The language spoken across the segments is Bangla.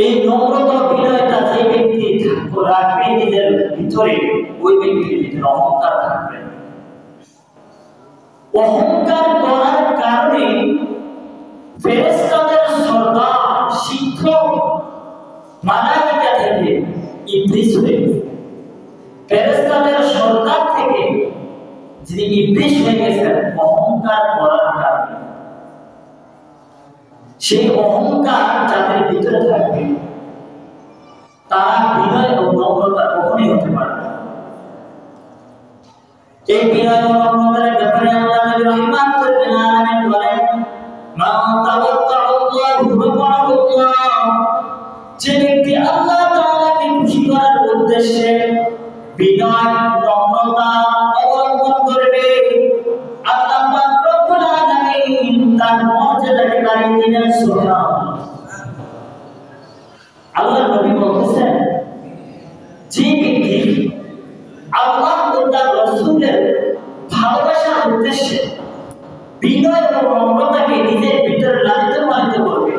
এই নম্রতা বিনয়টা যে ব্যক্তি রাখবে নিজের ভিতরে, ওই ব্যক্তির ভিতরে অহংকার থাকবে। অহংকার করার কারণে ফেরেশতাদের সর্দার শিক্ষক মালায়েকা থেকে ইবলিস হয়ে গেছে। ফেরেশতাদের সর্দার থেকে যিনি ইবলিস হয়ে গেছেন অহংকার করার কারণে। সেই অহংকার যাদের ভিতরে থাকবে তারা বিনয় ও নম্রতা কখনোই হতে পারে না। এই বিনয় ও নম্রতার ব্যাপারে আল্লাহ নবী রাহমাতুল লিল আলামিন বলেন, মা তাওয়াক্কালাল্লাহু রাব্বাহুল্লাহ, যে ব্যক্তি আল্লাহ তাআলাকে খুশি করার উদ্দেশ্যে বিনয় নম্রতা অবলম্বন করবে, আল্লাহ পাক রব্বুল আলামিন তার মর্যাদাকে বাড়িয়ে দিবেন। সুবহানাল্লাহ। আল্লাহ নবী বলতেছেন, যে ব্যক্তি আল্লাহ ও তার রাসূলের ভালোবাসার উদ্দেশ্যে বিনয় ও নম্রতাকে নিজের ভিতরে লালিত পালিত করবে,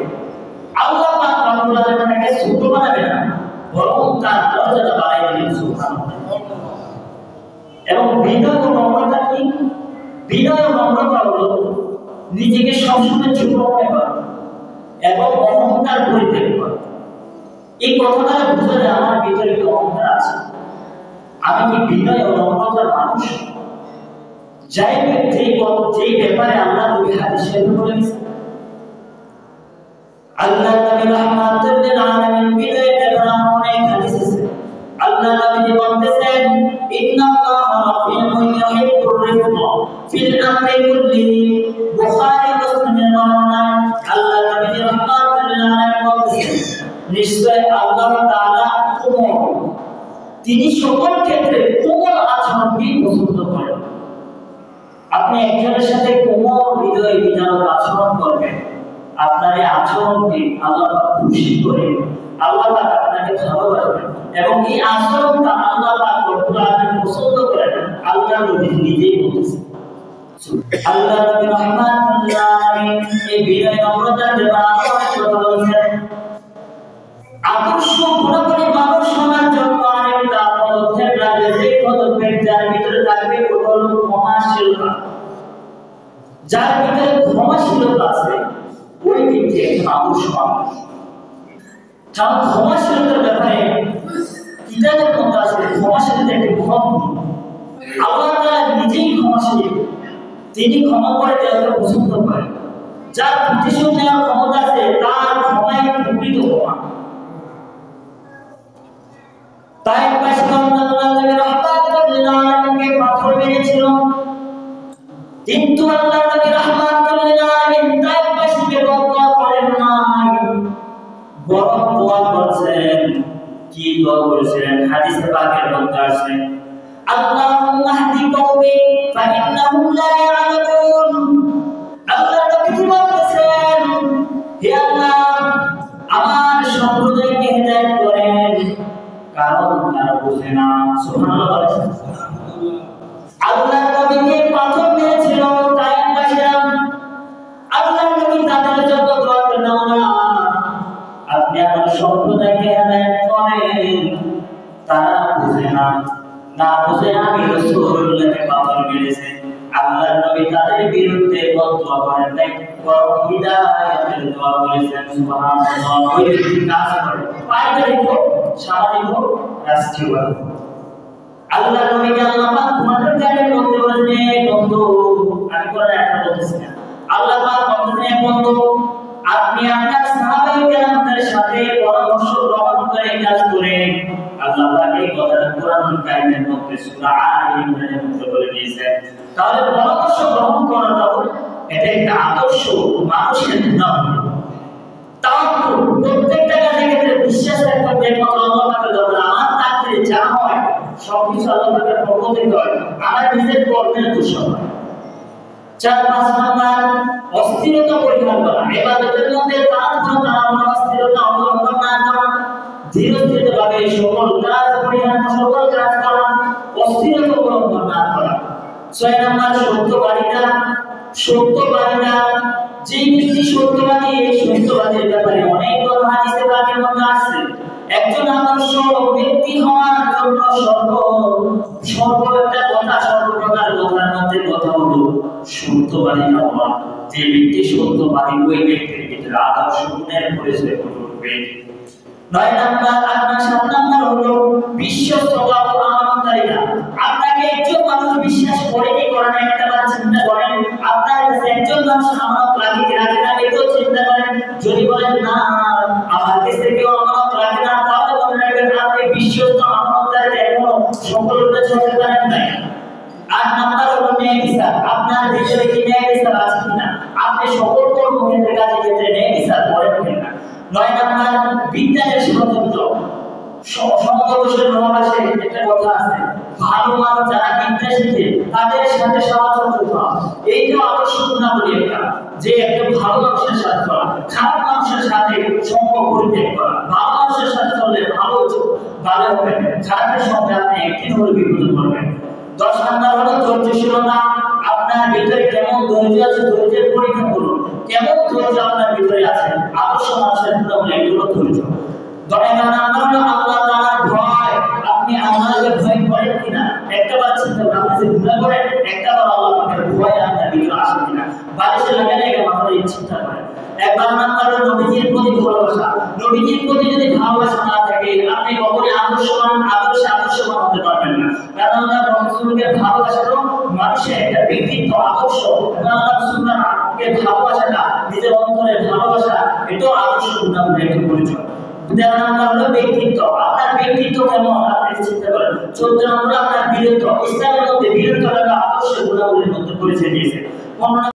আল্লাহ পাক রব্বুল আলামিন তাকে ছোট বানাবে না, বরং তার মর্যাদা বাড়িয়ে দিবেন। সুবহানাল্লাহ। এবং বিনয় ও নম্রতা কি? বিনয় ও নম্রতা হলো নিজেকে সবসময় ছোট মনে করা এবং অহংকার পরিত্যাগ করা। এই কথাটা বুঝা যায় আমার ভিতরে কি অহংকার আছে, আমি কি বিনয় ও নম্রতার মানুষ? যেই ব্যাপারে আল্লাহ নবী হাদিসে বলেছেন, আল্লাহ নবী রাহমাতুল লিল আলামিন বিনয়ের ব্যাপারে অনেক হাদিস আছে। আল্লাহ নবী বলতেছেন, ইন্নাল্লাহা রাফিকুন ইউহিব্বুর রিফকা ফিল আমরি কুল্লিহি। বুখারী মুসলিমের বর্ণনা। আল্লাহ নবী রাহমাতুল লিল আলামিন বলতেছেন, নিশ্চয় আল্লাহ তাআলা কোমল, তিনি সকল ক্ষেত্রে কোমল আচরণকে পছন্দ করেন। আপনি একজনের সাথে কোমল হৃদয় বিদারক আচরণ করবেন, আপনার এই আচরণকে আল্লাহ পাক খুশি করে, আল্লাহ পাক আপনাকে ভালোবাসবেন এবং এই আচরণটা আল্লাহ পাক রব্বুল আলামিন পছন্দ করেন। আল্লাহ নবী নিজেই বলেছেন। আল্লাহ নবী রাহমাতুল্লাহ আলাইহি এই বিনয় নম্রতার ব্যাপারে অনেক কথা বলেছেন। আদর্শ গুণাবলী মানুষ সমাজ জন্য আরেকটা পদক্ষেপ রাখবে, যে পদক্ষেপ যার ভিতরে থাকবে ওটা হলো ক্ষমাশীলতা। যার ভিতরে ক্ষমাশীলতা আছে ওই ব্যক্তি একজন আদর্শ মানুষ। কারণ ক্ষমাশীলতার ব্যাপারে কিতাবের মধ্যে আছে ক্ষমাশীলতা একটি মহৎ গুণ। আল্লাহ তাআলা নিজেই ক্ষমাশীল, তিনি ক্ষমা করে দেওয়াকে পছন্দ করেন। যার প্রতিশোধ নেওয়ার ক্ষমতা আছে তার ক্ষমাই প্রকৃত ক্ষমা। তাই আল্লাহ নবী রাহমাতুল লিল আলামিনকে পাথর মেরেছিল, কিন্তু আল্লাহ নবী রাহমাতুল লিল আলামিন তাইবাসীকে বদদুয়া করেন নাই, বরং দোয়া করেছেন। কি দোয়া করেছেন? হাদিসে পাকের মধ্যে আছে, আল্লাহুম্মা হদি কওমি ফাইন্নাহুম লা ইয়ালামুন। আল্লাহ নবী বলতেছেন, হে আল্লাহ আমার সম্প্রদায়কে হেদায়েত করেন, কারণ তারা বুঝে না। সুবহানাল্লাহ। আল্লাহ নবীকে পাথর মেরেছিল তাইবাসীরা, আল্লাহ নবী তাদের জন্য দোয়া করেন, আল্লাহ আপনি আমার সম্প্রদায়কে হেদায়েত করেন, তারা বুঝে না, না বুঝে আমি রাসূলুল্লাহকে পাথর মেরেছে। আল্লাহ নবী তাদের বিরুদ্ধে বদদুয়া করেন নাই, বরং হিদায়াতের দোয়া করেছেন। সুবহানাল্লাহ। ওই ব্যক্তি কাজ করে, পারিবারিক হোক, সামাজিক হোক, রাষ্ট্রীয় হোক। আল্লাহ নবীকে আল্লাহ পাক তোমাদের জ্ঞানের মধ্যে বলেছেন, বন্ধু আমি করে একটা বলতেছি না, আল্লাহ পাক বলতেছেন, বন্ধু আপনি আপনার সাহাবায়ে কেরামদের সাথে পরামর্শ গ্রহণ করে কাজ করেন। আল্লাহ পাক এই কথাটা কোরআনুল কারীমের মধ্যে সূরা আলে ইমরানের মধ্যে বলে দিয়েছেন। তাহলে পরামর্শ গ্রহণ করাটাও এটা একটা আদর্শ মানুষের গুণ। তাওয়াক্কুল, প্রত্যেকটা কাজের ক্ষেত্রে বিশ্বাস রাখতে হবে একমাত্র আল্লাহ পাকের উপর। আমার তাকদীরে যা হয় সবকিছু আল্লাহ পাকের পক্ষ থেকে হয়, আমার নিজের কর্মের দোষ হয়। ৪-৫ নাম্বার অস্থিরতা পরিহার করা। ইবাদতের মধ্যে তাড়াহুড়ো অস্থিরতা অবলম্বন না করা, ধীর স্থিরভাবে সকল কাজ পরিহার, সকল কাজ করা, অস্থিরতা অবলম্বন না করা। ৬ নাম্বার সত্যবাদিতা। সত্যবাদিতা, যে ব্যক্তি সত্যবাদী, এই সত্যবাদীর ব্যাপারে অনেক কথা হাদিসে পাকের মধ্যে আছে। একজন আদর্শ ব্যক্তি হওয়ার জন্য সর্বপ্রকার কথার মধ্যে কথা হলো সত্যবাদী হওয়া। যে ব্যক্তি সত্যবাদী ওই ব্যক্তির ভিতরে আদর্শ গুণের পরিচয় ঘটবে। 9 নাম্বার, আপনার 7 নাম্বার হলো বিশ্বস্ততা ও আমানতদারিতা। আপনাকে একজন মানুষ বিশ্বাস করে কি করে না একটা বার চিন্তা করেন। আপনার কাছে একজন মানুষ আমানত রাখে কি রাখে না এটাও চিন্তা করেন। যদি বলেন না আমার কাছে কেউ আমানত রাখে না, তাহলে মনে রাখবেন আপনি বিশ্বস্ত আমানতদারিতা এখনো সম্পূর্ণ চলতে পারেন নাই। 8 নাম্বার হলো ন্যায় বিচার। আপনার ভিতরে কি ন্যায় বিচার আছে কিনা? আপনি সকল কর্মক্ষেত্রে কাজে ক্ষেত্রে ন্যায় বিচার করেন কিনা? 9 নাম্বার, বিজ্ঞানের স্বাতন্ত্র্য। সংঘর্ষের মহাভাষে একটা কথা আছে, ভালো মানুষ যারা বিদ্যা শিখে তাদের সাথে সমালোচনা করা। এইটা আদর্শ গুণাবলী একটা, যে একটা ভালো মানুষের সাথে চলা, খারাপ মানুষের সাথে সঙ্গ পরিত্যাগ করা। ভালো মানুষের সাথে চললে ভালো হবে, খারাপের সঙ্গে আপনি একদিন হলে বিপদে পড়বেন। 10 নাম্বার হলো ধৈর্যশীলতা। আপনার ভিতরে কেমন ধৈর্য আছে, ধৈর্যের পরীক্ষা করুন। কেমন ধৈর্য আপনার ভিতরে আছে? আদর্শ মানুষের গুণাবলী এগুলো ধৈর্য। 11 নাম্বার হলো আল্লাহ তাআলার ভয়। আপনি আল্লাহকে ভয় করেন কিনা? একটাবার চিন্তা করুন, আপনি যে গুনাহ করেন একটাবার আল্লাহ পাকের ভয় আপনার ভিতরে আসে কিনা? বালিশে লাগালে এটা মাথায় চিন্তা করেন। 11 নাম্বার হলো নবীজির প্রতি ভালোবাসা। নবীজির প্রতি যদি ভালোবাসা না থাকে আপনি কখনোই আদর্শবান হতে পারবেন না। কারণ আল্লাহ রাসূলকে ভালোবাসা তো মানুষের একটা ব্যক্তিত্ব আদর্শ। আল্লাহ রাসূলকে ভালোবাসাটা নিজের অন্তরে ভালোবাসা, এটাও আদর্শ গুণাবলী একটা পরিচয়। 13 নাম্বার হলো ব্যক্তিত্ব। আপনার ব্যক্তিত্ব কেমন আপনি চিন্তা করেন। 14 নাম্বার আপনার বীরত্ব। ইসলামের মধ্যে বীরত্বটা আদর্শ গুণাবলীর মধ্যে পরিচয় দিয়েছে।